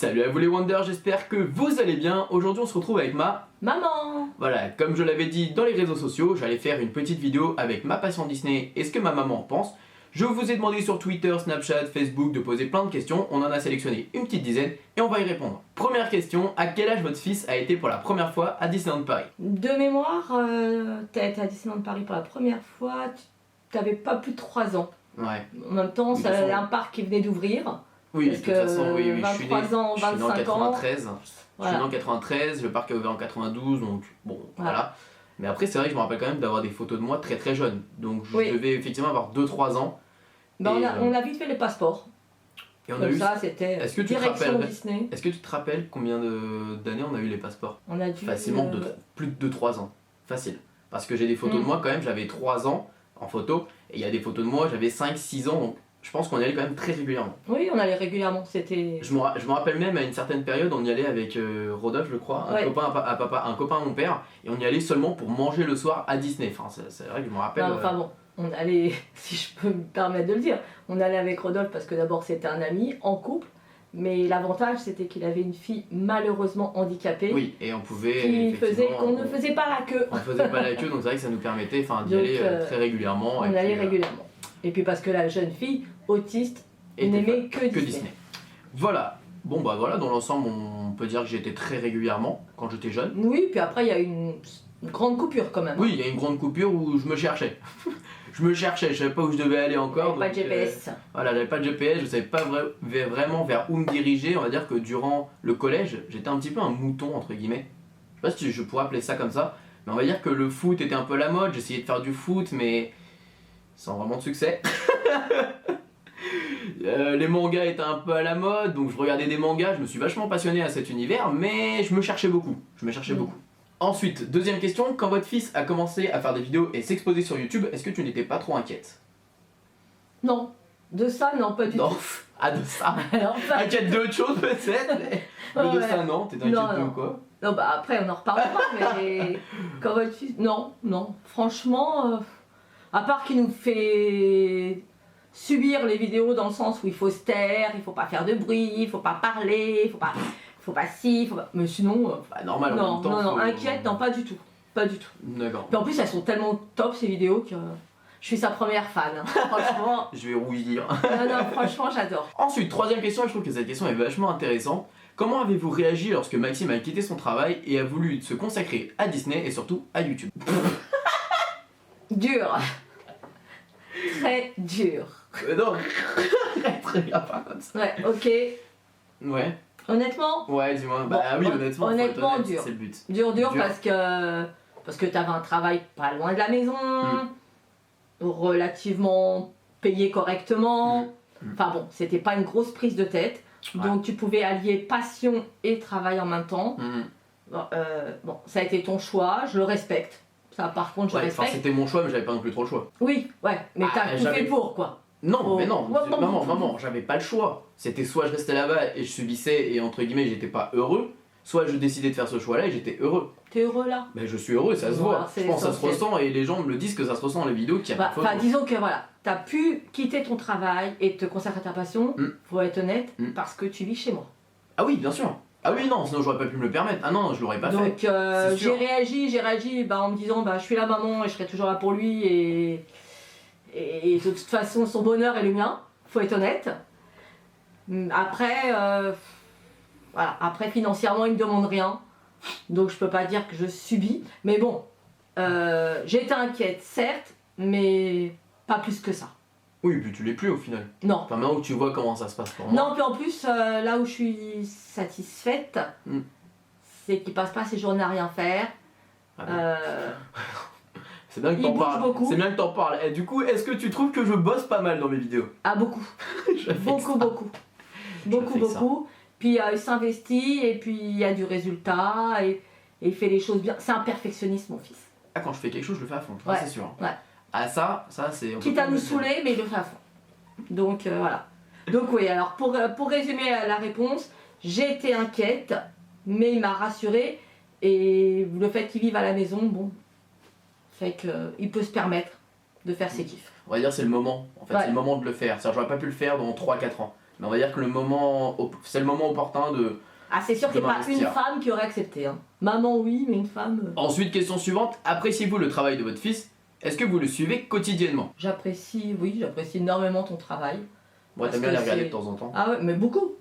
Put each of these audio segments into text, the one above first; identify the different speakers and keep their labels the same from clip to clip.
Speaker 1: Salut à vous les Wonders, j'espère que vous allez bien. Aujourd'hui on se retrouve avec ma
Speaker 2: maman.
Speaker 1: Voilà, comme je l'avais dit dans les réseaux sociaux, j'allais faire une petite vidéo avec ma passion Disney et ce que ma maman en pense. Je vous ai demandé sur Twitter, Snapchat, Facebook de poser plein de questions. On en a sélectionné une petite dizaine et on va y répondre. Première question, à quel âge votre fils a été pour la première fois à Disneyland Paris?
Speaker 2: De mémoire, t'as été à Disneyland Paris pour la première fois, t'avais pas plus de 3 ans.
Speaker 1: Ouais.
Speaker 2: En même temps,
Speaker 1: De
Speaker 2: c'est
Speaker 1: toute façon-
Speaker 2: un parc qui venait d'ouvrir.
Speaker 1: Oui,
Speaker 2: Parce
Speaker 1: de toute façon, oui, je suis né,
Speaker 2: 23 ans,
Speaker 1: je suis né en
Speaker 2: 25 ans.
Speaker 1: 93. Je
Speaker 2: Voilà.
Speaker 1: suis né en 93, le parc a ouvert en 92, donc bon, voilà. Mais après, c'est vrai que je me rappelle quand même d'avoir des photos de moi très très jeune. Donc je
Speaker 2: Oui.
Speaker 1: devais effectivement avoir 2-3 ans.
Speaker 2: Ben,
Speaker 1: Et,
Speaker 2: on a vite fait les passeports.
Speaker 1: Et on
Speaker 2: Comme
Speaker 1: a eu.
Speaker 2: ça, c'était
Speaker 1: Est-ce que tu te
Speaker 2: direction
Speaker 1: rappelles-
Speaker 2: Disney.
Speaker 1: Est-ce que tu te rappelles combien d'années on a eu les passeports?
Speaker 2: On a dû.
Speaker 1: Facilement plus de 2-3 ans. Facile. Parce que j'ai des photos de moi quand même, j'avais 3 ans en photo. Et il y a des photos de moi, j'avais 5-6 ans. Donc je pense qu'on y allait quand même très régulièrement.
Speaker 2: Oui, on allait régulièrement. C'était.
Speaker 1: Je me rappelle même à une certaine période, on y allait avec Rodolphe, je crois, un
Speaker 2: Ouais.
Speaker 1: copain à papa, un copain à mon père. Et on y allait seulement pour manger le soir à Disney. Enfin, c'est vrai que je me rappelle.
Speaker 2: Non, enfin bon, on allait, si je peux me permettre de le dire, on allait avec Rodolphe parce que d'abord c'était un ami en couple. Mais l'avantage c'était qu'il avait une fille malheureusement handicapée.
Speaker 1: Oui, et on pouvait.
Speaker 2: Qui faisait
Speaker 1: effectivement,
Speaker 2: qu'on ne faisait pas la queue.
Speaker 1: On faisait pas la queue, donc c'est vrai que ça nous permettait d'y
Speaker 2: Donc,
Speaker 1: aller très régulièrement.
Speaker 2: On
Speaker 1: et
Speaker 2: allait
Speaker 1: puis,
Speaker 2: régulièrement. Et puis parce que la jeune fille, autiste,
Speaker 1: et
Speaker 2: n'aimait que Disney.
Speaker 1: Disney. Voilà. Bon bah voilà, dans l'ensemble on peut dire que j'étais très régulièrement quand j'étais jeune.
Speaker 2: Oui, puis après il y a une grande coupure quand même.
Speaker 1: Oui, il y a une grande coupure où je me cherchais. Je me cherchais, je savais pas où je devais aller encore.
Speaker 2: Pas de
Speaker 1: donc,
Speaker 2: GPS.
Speaker 1: Voilà, j'avais pas de GPS, je savais pas vraiment vers où me diriger. On va dire que durant le collège, j'étais un petit peu un mouton entre guillemets. Je sais pas si je pourrais appeler ça comme ça, mais on va dire que le foot était un peu la mode. J'essayais de faire du foot, mais sans vraiment de succès. Les mangas étaient un peu à la mode, donc je regardais des mangas, je me suis vachement passionné à cet univers, mais je me cherchais beaucoup. Beaucoup. Ensuite, deuxième question, quand votre fils a commencé à faire des vidéos et s'exposer sur YouTube, est-ce que tu n'étais pas trop inquiète?
Speaker 2: Non, de ça, non, pas du
Speaker 1: Non.
Speaker 2: tout.
Speaker 1: Ah, de ça.
Speaker 2: Alors, pas-
Speaker 1: Inquiète d'autre chose peut-être, mais de
Speaker 2: Ouais.
Speaker 1: ça non, t'es inquiète
Speaker 2: Non,
Speaker 1: de
Speaker 2: non.
Speaker 1: quoi?
Speaker 2: Non, bah après on en reparlera, mais quand votre fils. Non, non, franchement, à part qu'il nous fait subir les vidéos dans le sens où il faut se taire, il faut pas faire de bruit, il faut pas parler, il faut pas ci, faut pas. Mais sinon,
Speaker 1: Bah normal en
Speaker 2: non,
Speaker 1: même temps.
Speaker 2: non,
Speaker 1: faut-
Speaker 2: inquiète, non, pas du tout. Pas du tout.
Speaker 1: D'accord.
Speaker 2: Puis en plus, elles sont tellement top ces vidéos que je suis sa première fan. Hein. Franchement,
Speaker 1: Je vais rougir.
Speaker 2: non, franchement, j'adore.
Speaker 1: Ensuite, troisième question, et je trouve que cette question est vachement intéressante. Comment avez-vous réagi lorsque Maxime a quitté son travail et a voulu se consacrer à Disney et surtout à YouTube?
Speaker 2: Dur. Très dur.
Speaker 1: Non, très bien pas comme ça.
Speaker 2: Ouais, ok.
Speaker 1: Ouais,
Speaker 2: Honnêtement,
Speaker 1: ouais, dis-moi. Bah
Speaker 2: Bon,
Speaker 1: oui, honnêtement, faut être
Speaker 2: honnêtement,
Speaker 1: honnête,
Speaker 2: dur.
Speaker 1: c'est le but.
Speaker 2: dur
Speaker 1: Dur.
Speaker 2: parce que t'avais un travail pas loin de la maison, relativement payé correctement. Enfin bon, c'était pas une grosse prise de tête.
Speaker 1: Ouais.
Speaker 2: Donc tu pouvais allier passion et travail en même temps.
Speaker 1: Mhm.
Speaker 2: Bon, ça a été ton choix, je le respecte. Ça, par contre, je
Speaker 1: Ouais, enfin,
Speaker 2: respecte.
Speaker 1: c'était mon choix, mais j'avais pas non plus trop le choix.
Speaker 2: Oui, ouais, mais
Speaker 1: Ah,
Speaker 2: t'as tout
Speaker 1: j'avais-
Speaker 2: fait pour quoi.
Speaker 1: Non,
Speaker 2: Oh.
Speaker 1: mais non,
Speaker 2: Ouais, bon.
Speaker 1: maman, j'avais pas le choix. C'était soit je restais là-bas et je subissais et entre guillemets j'étais pas heureux, soit je décidais de faire ce choix-là et j'étais heureux.
Speaker 2: T'es heureux là?
Speaker 1: Mais je suis heureux, ça se
Speaker 2: Voilà,
Speaker 1: voit.
Speaker 2: c'est
Speaker 1: Je pense que ça se
Speaker 2: l'essentiel.
Speaker 1: ressent et les gens me le disent que ça se ressent dans les vidéos qu'il y a pas de
Speaker 2: Enfin,
Speaker 1: photo.
Speaker 2: disons que voilà, t'as pu quitter ton travail et te consacrer à ta passion, faut être honnête, parce que tu vis chez moi.
Speaker 1: Ah oui, bien sûr. Ah oui, non, sinon j'aurais pas pu me le permettre. Ah non, je l'aurais pas fait.
Speaker 2: Donc
Speaker 1: c'est sûr.
Speaker 2: j'ai réagi bah, en me disant bah, je suis la maman et je serai toujours là pour lui et de toute façon son bonheur est le mien, faut être honnête. Après, voilà, après financièrement il me demande rien, donc je peux pas dire que je subis, mais bon, j'étais inquiète certes, mais pas plus que ça.
Speaker 1: Oui, puis tu l'es plus au final.
Speaker 2: Non.
Speaker 1: Enfin, maintenant que tu vois comment ça se passe pour moi.
Speaker 2: Non, puis en plus, là où je suis satisfaite, c'est qu'il passe pas ses journées à rien faire.
Speaker 1: Ah bon.
Speaker 2: Euh,
Speaker 1: C'est bien que
Speaker 2: il
Speaker 1: t'en
Speaker 2: bouge
Speaker 1: parles.
Speaker 2: beaucoup.
Speaker 1: C'est bien que t'en parles. Et du coup, est-ce que tu trouves que je bosse pas mal dans mes vidéos?
Speaker 2: Ah, beaucoup.
Speaker 1: Je fais
Speaker 2: Beaucoup,
Speaker 1: ça.
Speaker 2: beaucoup. Beaucoup,
Speaker 1: fais ça.
Speaker 2: beaucoup. Puis il s'investit et puis il y a du résultat et il fait les choses bien. C'est un perfectionniste, mon fils.
Speaker 1: Ah, quand je fais quelque chose, je le fais à fond,
Speaker 2: Ouais.
Speaker 1: c'est sûr.
Speaker 2: Ouais.
Speaker 1: Ah, ça c'est. on peut
Speaker 2: Quitte
Speaker 1: pas
Speaker 2: à nous
Speaker 1: le dire.
Speaker 2: saouler, mais il le fait à fond. Donc voilà. Donc oui, alors pour résumer la réponse, j'ai été inquiète, mais il m'a rassurée. Et le fait qu'il vive à la maison, bon, fait qu'il peut se permettre de faire ses kiffs.
Speaker 1: On va dire c'est le moment. En fait,
Speaker 2: Ouais.
Speaker 1: c'est le moment de le faire. C'est-à-dire, j'aurais pas pu le faire dans 3-4 ans. Mais on va dire que c'est le moment opportun de...
Speaker 2: Ah, c'est sûr
Speaker 1: de
Speaker 2: qu'il n'y a pas une
Speaker 1: m'investir.
Speaker 2: femme qui aurait accepté. Hein. Maman, oui, mais une femme.
Speaker 1: Ensuite, question suivante, appréciez-vous le travail de votre fils? Est-ce que vous le suivez quotidiennement?
Speaker 2: J'apprécie énormément ton travail.
Speaker 1: Moi,
Speaker 2: Parce
Speaker 1: t'aimes bien
Speaker 2: que
Speaker 1: les regarder
Speaker 2: c'est-
Speaker 1: de temps en temps.
Speaker 2: Ah ouais, mais beaucoup.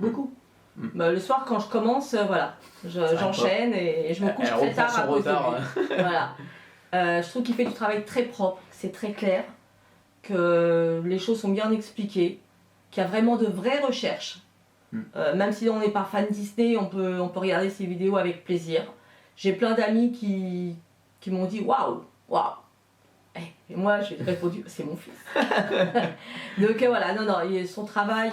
Speaker 2: Bah, le soir, quand je commence, voilà, j'enchaîne et je me couche
Speaker 1: Elle
Speaker 2: très
Speaker 1: reprend
Speaker 2: tard à
Speaker 1: son
Speaker 2: cause de
Speaker 1: retard.
Speaker 2: lui. Voilà. Je trouve qu'il fait du travail très propre, c'est très clair, que les choses sont bien expliquées, qu'il y a vraiment de vraies recherches. Même si on n'est pas fan Disney, on peut regarder ces vidéos avec plaisir. J'ai plein d'amis qui m'ont dit waouh, waouh. Et moi, j'ai répondu, c'est mon fils. Donc voilà, non, son travail,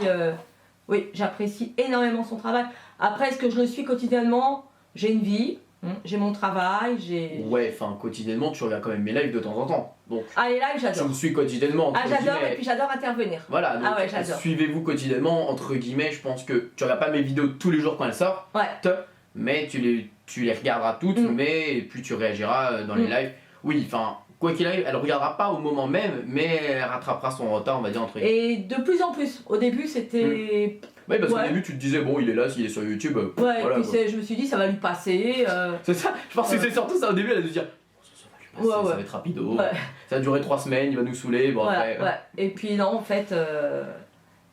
Speaker 2: oui, j'apprécie énormément son travail. Après, est-ce que je le suis quotidiennement? J'ai une vie, j'ai mon travail, j'ai...
Speaker 1: Ouais, enfin, quotidiennement, tu regardes quand même mes lives de temps en temps. Donc,
Speaker 2: Ah, les lives,
Speaker 1: tu
Speaker 2: j'adore.
Speaker 1: me suis quotidiennement, entre
Speaker 2: Ah, j'adore,
Speaker 1: guillemets.
Speaker 2: et puis j'adore intervenir.
Speaker 1: Voilà, donc
Speaker 2: Ah ouais, j'adore.
Speaker 1: suivez-vous quotidiennement, entre guillemets, je pense que tu regardes pas mes vidéos tous les jours quand elles sortent,
Speaker 2: Ouais.
Speaker 1: mais tu les regarderas toutes, mais et puis tu réagiras dans les lives. Oui, enfin, quoi qu'il arrive, elle regardera pas au moment même, mais elle rattrapera son retard, on va dire, entre guillemets.
Speaker 2: Et de plus en plus. Au début, c'était...
Speaker 1: Oui, parce qu'au
Speaker 2: Ouais.
Speaker 1: début, tu te disais, bon, il est là, s'il est sur YouTube,
Speaker 2: Ouais,
Speaker 1: voilà.
Speaker 2: et puis
Speaker 1: quoi.
Speaker 2: je me suis dit, ça va lui passer.
Speaker 1: C'est ça, je pense que c'est surtout ça au début, elle a dû se dire, ça va lui passer,
Speaker 2: Ouais, ouais.
Speaker 1: ça va être rapido,
Speaker 2: Ouais.
Speaker 1: ça va durer 3 semaines, il va nous saouler, bon
Speaker 2: Voilà,
Speaker 1: après...
Speaker 2: ouais. Et puis non, en fait,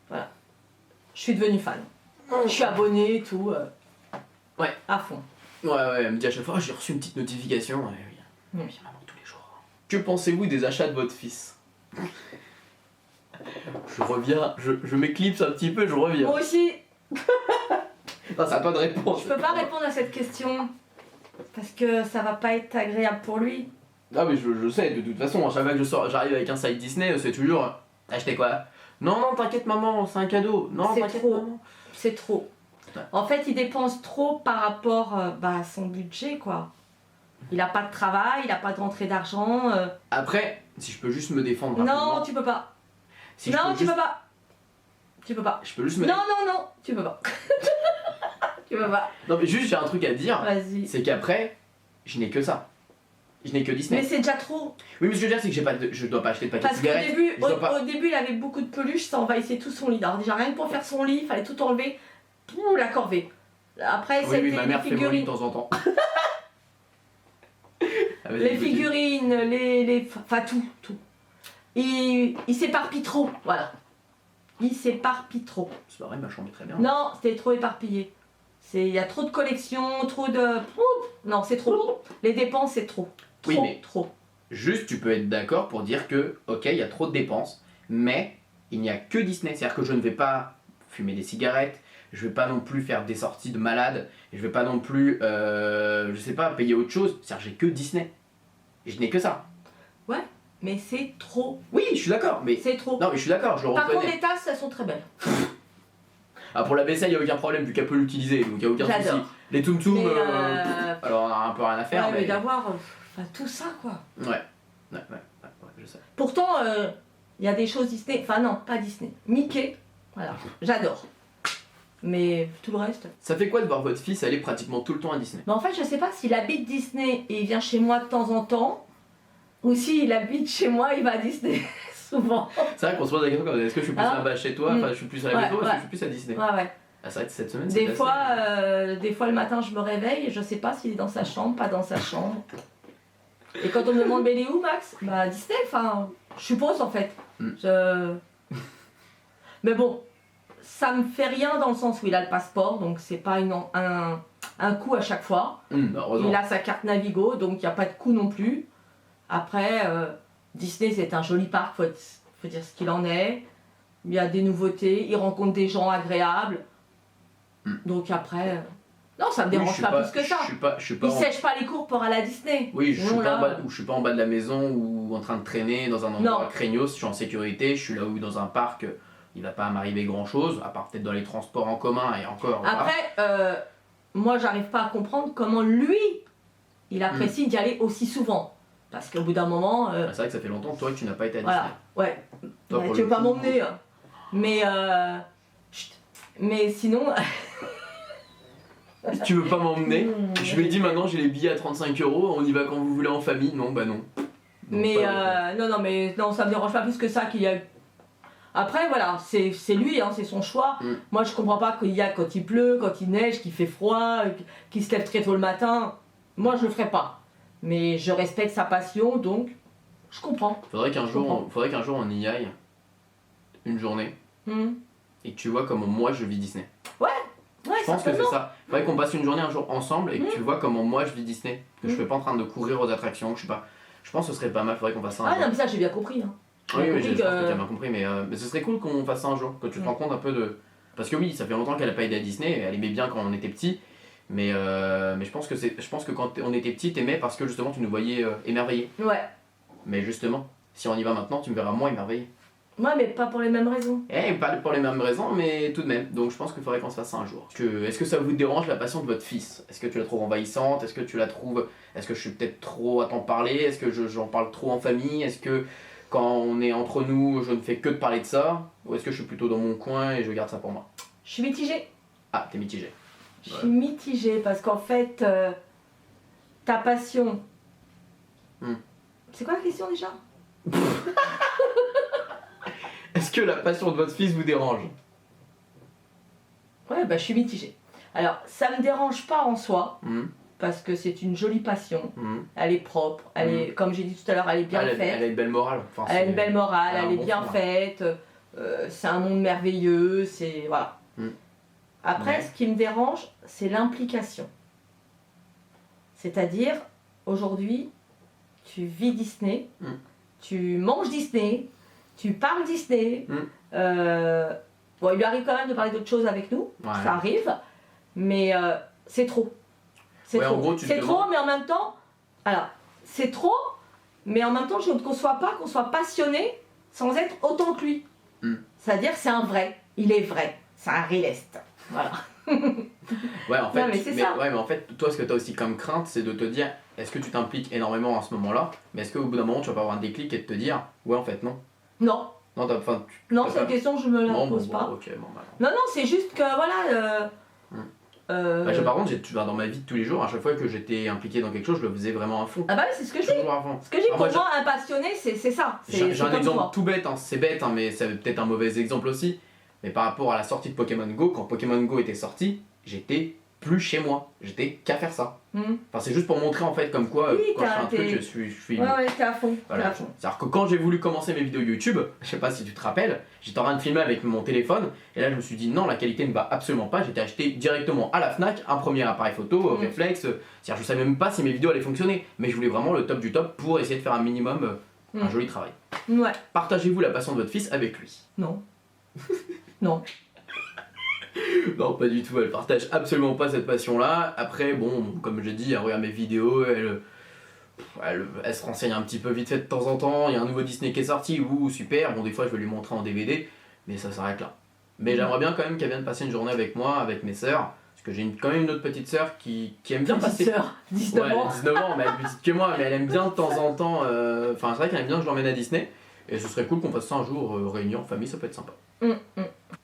Speaker 2: voilà. Je suis devenue fan. Je suis abonnée et tout.
Speaker 1: Ouais.
Speaker 2: À fond.
Speaker 1: Ouais, elle me dit à chaque fois, oh, j'ai reçu une petite notification, ouais, oui.
Speaker 2: Mm.
Speaker 1: Puis maman, tous les jours. Que pensez-vous des achats de votre fils? Je reviens, je m'éclipse un petit peu, je reviens.
Speaker 2: Moi aussi,
Speaker 1: Non, c'est à toi de répondre.
Speaker 2: je peux pas répondre à cette question. Parce que ça va pas être agréable pour lui.
Speaker 1: Ah mais je sais, de toute façon, à chaque fois que j'arrive avec un site Disney, c'est toujours acheter quoi? Non, non, t'inquiète maman, c'est un cadeau. Non,
Speaker 2: C'est
Speaker 1: t'inquiète
Speaker 2: trop.
Speaker 1: maman.
Speaker 2: C'est trop.
Speaker 1: Ouais.
Speaker 2: En fait, il dépense trop par rapport à son budget, quoi. Il a pas de travail, il a pas de rentrée d'argent.
Speaker 1: Après, si je peux juste me défendre rapidement.
Speaker 2: Non, tu peux pas.
Speaker 1: Si je
Speaker 2: Non,
Speaker 1: peux
Speaker 2: tu
Speaker 1: juste-
Speaker 2: peux pas. Tu peux pas.
Speaker 1: Je peux juste me
Speaker 2: Non, non, tu peux pas. Tu peux pas.
Speaker 1: Non mais juste j'ai un truc à dire,
Speaker 2: Vas-y.
Speaker 1: c'est qu'après, je n'ai que ça. Je n'ai que Disney.
Speaker 2: Mais c'est déjà trop.
Speaker 1: Oui mais ce que je veux dire c'est que je dois pas acheter de paquet de
Speaker 2: Parce qu'au
Speaker 1: cigarettes.
Speaker 2: début,
Speaker 1: je dois pas-
Speaker 2: au début, il avait beaucoup de peluches, ça envahissait tout son lit. Alors déjà, rien que pour faire son lit, il fallait tout enlever. Pouh, la corvée. Après,
Speaker 1: Oui,
Speaker 2: c'était
Speaker 1: oui, ma mère
Speaker 2: les
Speaker 1: fait mon lit de
Speaker 2: figurines.
Speaker 1: temps en temps. Ah, vas-y,
Speaker 2: Les
Speaker 1: continue.
Speaker 2: figurines, enfin tout. Il s'éparpille trop, voilà. Il s'éparpille trop.
Speaker 1: C'est pareil, ma chambre est très bien.
Speaker 2: Non, c'était trop éparpillé. Il y a trop de collections, trop de... Non, c'est trop. Les dépenses, c'est trop. Trop,
Speaker 1: Oui, mais-
Speaker 2: trop.
Speaker 1: Juste, tu peux être d'accord pour dire que, ok, il y a trop de dépenses, mais il n'y a que Disney. C'est-à-dire que je ne vais pas fumer des cigarettes, je vais pas non plus faire des sorties de malade, je vais pas non plus, je sais pas, payer autre chose. C'est-à-dire que j'ai que Disney. Je n'ai que ça.
Speaker 2: Mais c'est trop.
Speaker 1: Oui, je suis d'accord, mais...
Speaker 2: C'est trop.
Speaker 1: Non, mais je suis d'accord, je le
Speaker 2: Par contre,
Speaker 1: reconnais.
Speaker 2: les tasses, elles sont très belles.
Speaker 1: Ah, pour la vaisselle, il n'y a aucun problème, vu qu'elle peut l'utiliser, donc il n'y a aucun souci.
Speaker 2: J'adore.
Speaker 1: Les Tum Tum,
Speaker 2: Mais,
Speaker 1: alors on a un peu rien à faire,
Speaker 2: ouais, mais
Speaker 1: mais...
Speaker 2: d'avoir tout ça, quoi.
Speaker 1: Ouais, je sais.
Speaker 2: Pourtant, il y a des choses Disney. Enfin, non, pas Disney. Mickey, voilà. J'adore. Mais tout le reste.
Speaker 1: Ça fait quoi de voir votre fils aller pratiquement tout le temps à Disney?
Speaker 2: Mais en fait, je sais pas s'il habite Disney et il vient chez moi de temps en temps, ou s'il habite chez moi, il va à Disney souvent.
Speaker 1: C'est vrai qu'on se pose la question comme est-ce que je suis plus
Speaker 2: Ah.
Speaker 1: là-bas chez toi, enfin je suis plus à la
Speaker 2: Ouais,
Speaker 1: maison, est-ce que
Speaker 2: ouais.
Speaker 1: je suis plus à Disney?
Speaker 2: Ouais, ouais.
Speaker 1: Ah, c'est vrai que cette semaine,
Speaker 2: Des
Speaker 1: c'est
Speaker 2: fois,
Speaker 1: assez-
Speaker 2: le matin, je me réveille et je sais pas s'il est dans sa chambre, pas dans sa chambre. Et quand on me demande, mais il est où, Max? Bah, Disney, enfin, je suppose en fait. Mais bon, ça me fait rien dans le sens où il a le passeport, donc c'est pas un coût à chaque fois.
Speaker 1: heureusement.
Speaker 2: Il a sa carte Navigo, donc il n'y a pas de coût non plus. Après, Disney, c'est un joli parc, faut dire ce qu'il en est. Il y a des nouveautés, il rencontre des gens agréables. Donc après, non, ça me
Speaker 1: Oui,
Speaker 2: dérange
Speaker 1: je suis
Speaker 2: pas plus que ça.
Speaker 1: Je suis pas
Speaker 2: Il
Speaker 1: en...
Speaker 2: sèche pas les cours pour aller à Disney.
Speaker 1: Oui, je suis
Speaker 2: Sinon,
Speaker 1: pas en
Speaker 2: là,
Speaker 1: bas, ou je suis pas en bas de la maison ou en train de traîner dans un endroit
Speaker 2: Non.
Speaker 1: craignos, je suis en sécurité, je suis là où dans un parc, il va pas m'arriver grand chose, à part peut-être dans les transports en commun et encore. voilà.
Speaker 2: Après, moi, j'arrive pas à comprendre comment lui, il apprécie d'y aller aussi souvent. Parce qu'au bout d'un moment,
Speaker 1: Ah, c'est vrai que ça fait longtemps toi que tu n'as pas été à
Speaker 2: voilà,
Speaker 1: Disney.
Speaker 2: ouais.
Speaker 1: Toi,
Speaker 2: Ouais,
Speaker 1: pour
Speaker 2: tu
Speaker 1: le
Speaker 2: veux pas
Speaker 1: coup,
Speaker 2: m'emmener. Hein. Mais, chut. Mais sinon,
Speaker 1: Si tu veux pas m'emmener, je lui ai dit
Speaker 2: mais
Speaker 1: maintenant j'ai les billets à 35 €, on y va quand vous voulez en famille. Non, bah non. Donc,
Speaker 2: mais
Speaker 1: pas-
Speaker 2: non, mais non, ça me dérange pas plus que ça qu'il y a. Après, voilà, c'est lui, hein, c'est son choix. Moi, je comprends pas qu'il y a quand il pleut, quand il neige, qu'il fait froid, qu'il se lève très tôt le matin. Moi, je le ferai pas. Mais je respecte sa passion, donc je comprends.
Speaker 1: Faudrait qu'un jour on y aille une journée et que tu vois comment moi je vis Disney.
Speaker 2: Ouais,
Speaker 1: je pense que c'est ça. Faudrait qu'on passe une journée un jour ensemble et que tu vois comment moi je vis Disney. Que je suis pas en train de courir aux attractions, je sais pas. Je pense que ce serait pas mal, faudrait qu'on fasse ça un jour.
Speaker 2: Non, mais ça, j'ai bien compris. Hein.
Speaker 1: Oui, je pense que tu as bien compris, mais ce serait cool qu'on fasse ça un jour, que tu te rends compte un peu de. Parce que oui, ça fait longtemps qu'elle a pas aidé à Disney, elle aimait bien quand on était petit, mais je pense que quand on était petit, t'aimais parce que justement tu nous voyais émerveillés.
Speaker 2: Ouais.
Speaker 1: Mais justement, si on y va maintenant, tu me verras moins émerveillé.
Speaker 2: Ouais, mais pas pour les mêmes raisons.
Speaker 1: Pas pour les mêmes raisons, mais tout de même. Donc je pense qu'il faudrait qu'on se fasse ça un jour. Est-ce que ça vous dérange la passion de votre fils? Est-ce que tu la trouves envahissante? Est-ce que je suis peut-être trop à t'en parler? Est-ce que j'en parle trop en famille? Est-ce que quand on est entre nous, je ne fais que de parler de ça? Ou est-ce que je suis plutôt dans mon coin et je garde ça pour moi?
Speaker 2: Je suis mitigée.
Speaker 1: Ah, t'es mitigée.
Speaker 2: Je suis mitigée parce qu'en fait, ta passion... C'est quoi la question déjà?
Speaker 1: Est-ce que la passion de votre fils vous dérange?
Speaker 2: Ouais, bah je suis mitigée. Alors, ça me dérange pas en soi, parce que c'est une jolie passion. Elle est propre, elle est, comme j'ai dit tout à l'heure, elle est bien faite.
Speaker 1: Elle a une belle morale. Enfin,
Speaker 2: elle a une belle morale, elle est
Speaker 1: bon
Speaker 2: bien faite. C'est un monde merveilleux, c'est... Voilà. Après, ce qui me dérange, c'est l'implication. C'est-à-dire, aujourd'hui, tu vis Disney, tu manges Disney, tu parles Disney. Bon, il lui arrive quand même de parler d'autres choses avec nous, ça arrive, mais c'est trop. C'est trop. C'est trop, mais en même temps, alors, c'est trop, mais en même temps, je ne conçois pas qu'on soit passionné sans être autant que lui. C'est-à-dire, c'est un vrai, il est vrai, c'est un realiste. Voilà.
Speaker 1: Ouais, en fait,
Speaker 2: non, mais
Speaker 1: en fait, toi, ce que tu as aussi comme crainte, c'est de te dire, est-ce que tu t'impliques énormément à ce moment-là, mais est-ce qu'au bout d'un moment, tu vas pas avoir un déclic et de te dire, ouais, en fait, non.
Speaker 2: Non.
Speaker 1: Non,
Speaker 2: non, cette question, je me la pose pas. Non, c'est juste que, voilà...
Speaker 1: par contre, dans ma vie de tous les jours, à chaque fois que j'étais impliqué dans quelque chose, je le faisais vraiment à fond.
Speaker 2: Ah bah oui, c'est ce que je dis. Ce que je dis, pour moi, un passionné, c'est ça.
Speaker 1: J'ai un exemple tout bête, hein. C'est bête, hein, mais c'est peut-être un mauvais exemple aussi. Mais par rapport à la sortie de Pokémon Go, quand Pokémon Go était sorti, j'étais plus chez moi. J'étais qu'à faire ça. Enfin, c'est juste pour montrer en fait comme quoi, quand je fais un truc, je suis...
Speaker 2: Ouais, t'es à fond.
Speaker 1: Voilà. C'est-à-dire que quand j'ai voulu commencer mes vidéos YouTube, je sais pas si tu te rappelles, j'étais en train de filmer avec mon téléphone, et là je me suis dit non, la qualité ne va absolument pas, j'étais acheté directement à la Fnac un premier appareil photo, réflexe, c'est-à-dire je savais même pas si mes vidéos allaient fonctionner, mais je voulais vraiment le top du top pour essayer de faire un minimum, un joli travail.
Speaker 2: Ouais.
Speaker 1: Partagez-vous la passion de votre fils avec lui?
Speaker 2: Non. Non.
Speaker 1: Non, pas du tout, elle partage absolument pas cette passion-là. Après, bon, comme j'ai dit, elle regarde mes vidéos, elle se renseigne un petit peu vite fait de temps en temps. Il y a un nouveau Disney qui est sorti, super. Bon, des fois, je vais lui montrer en DVD, mais ça s'arrête là. Mais j'aimerais bien quand même qu'elle vienne passer une journée avec moi, avec mes sœurs. Parce que j'ai quand même une autre petite sœur qui aime bien passer.
Speaker 2: Sœur, 19 ans.
Speaker 1: 19 ans, mais elle est plus petite que moi, mais elle aime bien de temps en temps. Enfin, c'est vrai qu'elle aime bien que je l'emmène à Disney. Et ce serait cool qu'on fasse ça un jour, réunion en famille, ça peut être sympa.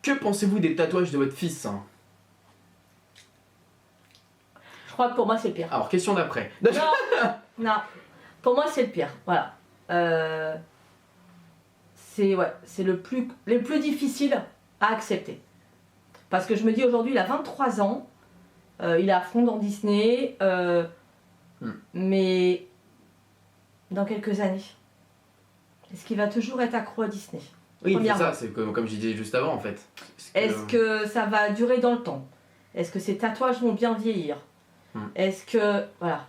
Speaker 1: Que pensez-vous des tatouages de votre fils?
Speaker 2: Je crois que pour moi c'est le pire.
Speaker 1: Alors, question d'après.
Speaker 2: Non, pour moi c'est le pire, voilà. C'est le plus difficile à accepter. Parce que je me dis aujourd'hui, il a 23 ans, il est à fond dans Disney, mais dans quelques années, est-ce qu'il va toujours être accro à Disney?
Speaker 1: Oui, c'est ça, c'est comme je disais juste avant en fait.
Speaker 2: Est-ce que ça va durer dans le temps? Est-ce que ces tatouages vont bien vieillir? Est-ce que... Voilà.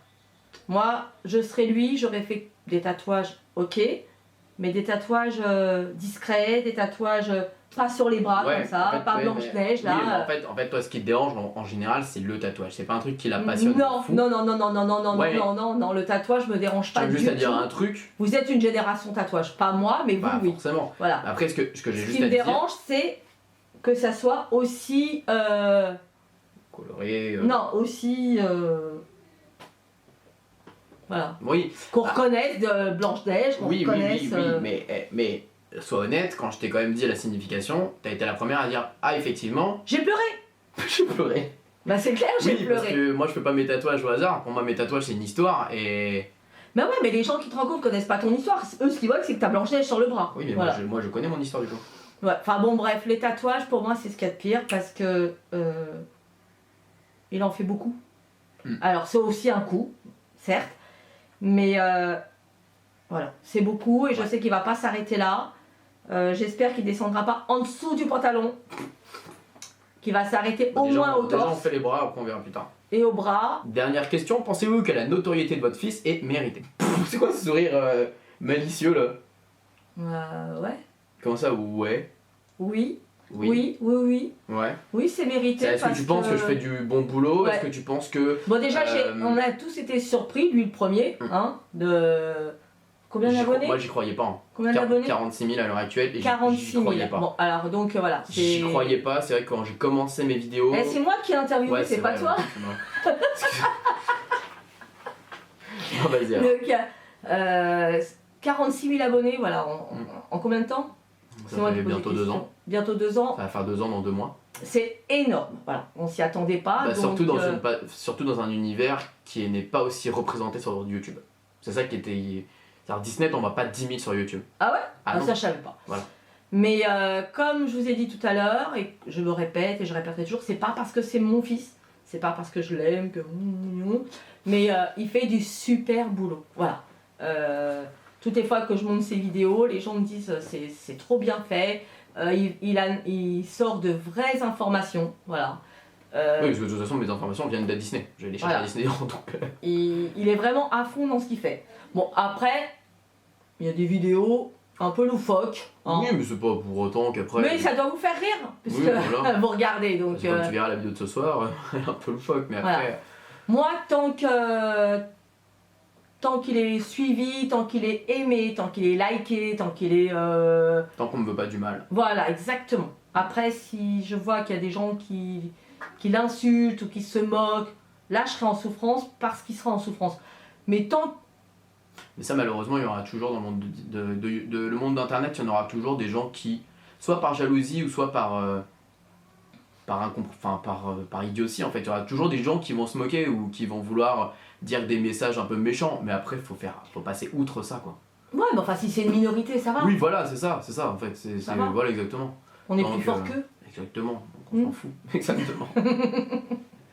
Speaker 2: Moi, je serais lui, j'aurais fait des tatouages, ok, mais des tatouages discrets, des tatouages pas sur les bras comme ça, en fait, pas Blanche-Neige là.
Speaker 1: Oui, mais en fait, toi, ce qui te dérange en général, c'est le tatouage. C'est pas un truc qui la passionne.
Speaker 2: Non, le tatouage me dérange pas du tout.
Speaker 1: Juste à dire un truc.
Speaker 2: Vous êtes une génération tatouage, pas moi, mais vous, oui.
Speaker 1: Forcément.
Speaker 2: Voilà.
Speaker 1: Après, ce que j'ai juste à dire.
Speaker 2: Ce qui me dérange, c'est que ça soit aussi.
Speaker 1: Coloré.
Speaker 2: Non, aussi. Voilà.
Speaker 1: Oui.
Speaker 2: Qu'on reconnaisse Blanche-Neige, qu'on reconnaisse.
Speaker 1: Oui, mais sois honnête, quand je t'ai quand même dit la signification, t'as été la première à dire ah, effectivement.
Speaker 2: J'ai pleuré.
Speaker 1: J'ai pleuré.
Speaker 2: Bah, c'est clair, j'ai pleuré.
Speaker 1: Parce que moi, je fais pas mes tatouages au hasard. Pour moi, mes tatouages, c'est une histoire et.
Speaker 2: Bah ouais, mais les gens qui te rencontrent connaissent pas ton histoire. Eux, ce qu'ils voient, c'est que t'as Blanche-Neige sur le bras.
Speaker 1: Oui, mais
Speaker 2: voilà.
Speaker 1: moi, je connais mon histoire du coup.
Speaker 2: Ouais, enfin bon, bref, les tatouages, pour moi, c'est ce qu'il y a de pire parce que il en fait beaucoup. Alors, c'est aussi un coût, certes, mais voilà, c'est beaucoup et je sais qu'il va pas s'arrêter là. J'espère qu'il descendra pas en dessous du pantalon, qu'il va s'arrêter au moins au
Speaker 1: Déjà, on
Speaker 2: torse
Speaker 1: fait les bras, après on verra plus tard.
Speaker 2: et au bras.
Speaker 1: Dernière question, pensez-vous que la notoriété de votre fils est méritée? C'est quoi ce sourire malicieux là?
Speaker 2: Ouais.
Speaker 1: Comment ça, ouais?
Speaker 2: Oui.
Speaker 1: Oui. Ouais.
Speaker 2: Oui, c'est mérité.
Speaker 1: Est-ce que tu penses que je fais du bon boulot?
Speaker 2: Ouais.
Speaker 1: Est-ce que tu penses que...
Speaker 2: Bon, déjà, on a tous été surpris, lui le premier, hein, de... Combien d'abonnés?
Speaker 1: Moi, j'y croyais pas. Hein.
Speaker 2: Combien d'abonnés?
Speaker 1: 46 000 à l'heure actuelle. Et
Speaker 2: 46 000.
Speaker 1: croyais pas.
Speaker 2: Bon, alors donc voilà.
Speaker 1: J'y croyais pas, c'est vrai que quand j'ai commencé mes vidéos...
Speaker 2: C'est moi qui ai interviewé,
Speaker 1: ouais,
Speaker 2: c'est pas
Speaker 1: vrai,
Speaker 2: toi.
Speaker 1: Ouais, non, vas-y.
Speaker 2: Donc, 46 000 abonnés, voilà, en combien de temps?
Speaker 1: Ça fait bientôt 2 ans.
Speaker 2: Bientôt 2 ans.
Speaker 1: Ça va faire 2 ans dans 2 mois.
Speaker 2: C'est énorme, voilà, on s'y attendait pas.
Speaker 1: Bah,
Speaker 2: donc,
Speaker 1: surtout dans un univers qui n'est pas aussi représenté sur YouTube. C'est ça qui était... C'est-à-dire Disney, on va pas 10 000 sur YouTube.
Speaker 2: Ah ouais?
Speaker 1: Ah,
Speaker 2: ça je savais pas.
Speaker 1: Voilà.
Speaker 2: Mais comme je vous ai dit tout à l'heure, et je me répète et je répéterai toujours, c'est pas parce que c'est mon fils, c'est pas parce que je l'aime, que... mais il fait du super boulot. Voilà. Toutes les fois que je monte ses vidéos, les gens me disent c'est trop bien fait. Il sort de vraies informations. Voilà.
Speaker 1: Oui, parce que de toute façon, mes informations viennent de Disney. Je vais les chercher à Disney. Donc...
Speaker 2: il est vraiment à fond dans ce qu'il fait. Bon, après, il y a des vidéos un peu loufoques. Hein.
Speaker 1: Oui, mais c'est pas pour autant qu'après...
Speaker 2: Mais ça doit vous faire rire, puisque
Speaker 1: oui, voilà.
Speaker 2: vous regardez. Donc,
Speaker 1: comme tu verras la vidéo de ce soir, elle est un peu loufoque, mais après...
Speaker 2: Voilà. Moi, tant qu'il est suivi, tant qu'il est aimé, tant qu'il est liké, tant qu'il est...
Speaker 1: Tant qu'on me veut pas du mal.
Speaker 2: Voilà, exactement. Après, si je vois qu'il y a des gens qui l'insultent ou qui se moquent, là, je serai en souffrance parce qu'il sera en souffrance. Mais tant...
Speaker 1: Mais ça, malheureusement, il y aura toujours dans le monde le monde d'internet, il y en aura toujours des gens qui, soit par jalousie ou soit par idiotie, en fait, il y aura toujours des gens qui vont se moquer ou qui vont vouloir dire des messages un peu méchants, mais après faut passer outre ça, quoi.
Speaker 2: Ouais, mais enfin, si c'est une minorité, ça va.
Speaker 1: Oui, voilà, c'est ça en fait, voilà, exactement.
Speaker 2: On est plus fort qu'eux.
Speaker 1: Exactement, donc on s'en fout, exactement.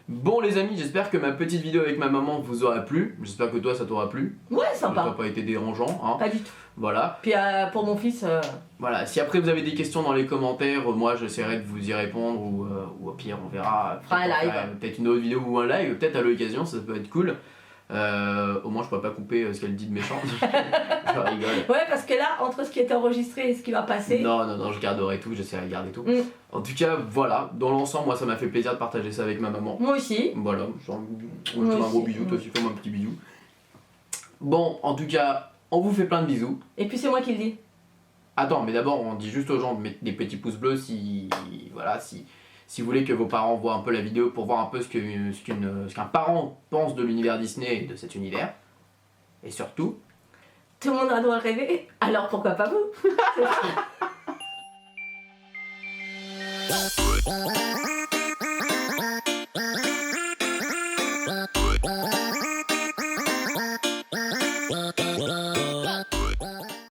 Speaker 1: Bon les amis, j'espère que ma petite vidéo avec ma maman vous aura plu. J'espère que toi ça t'aura plu.
Speaker 2: Ouais, sympa.
Speaker 1: Ça n'a pas été dérangeant. Hein.
Speaker 2: Pas du tout.
Speaker 1: Voilà.
Speaker 2: Puis pour mon fils...
Speaker 1: Voilà, si après vous avez des questions dans les commentaires, moi j'essaierai de vous y répondre ou au pire on verra. Peut-être une autre vidéo ou un live, peut-être à l'occasion, ça peut être cool. Au moins je pourrais pas couper ce qu'elle dit de méchant. Je rigole.
Speaker 2: Ouais, parce que là, entre ce qui est enregistré et ce qui va passer...
Speaker 1: Non, je garderai tout, j'essaierai de garder tout. En tout cas, voilà, dans l'ensemble, moi ça m'a fait plaisir de partager ça avec ma maman.
Speaker 2: Moi aussi.
Speaker 1: Voilà, je te fais un gros bisou, toi aussi fais-moi un petit bisou. Bon, en tout cas, on vous fait plein de bisous.
Speaker 2: Et puis c'est moi qui le dis.
Speaker 1: Attends, mais d'abord on dit juste aux gens de mettre des petits pouces bleus si vous voulez que vos parents voient un peu la vidéo pour voir un peu ce qu'un parent pense de l'univers Disney et de cet univers. Et surtout...
Speaker 2: Tout le monde a le droit de rêver, alors pourquoi pas vous?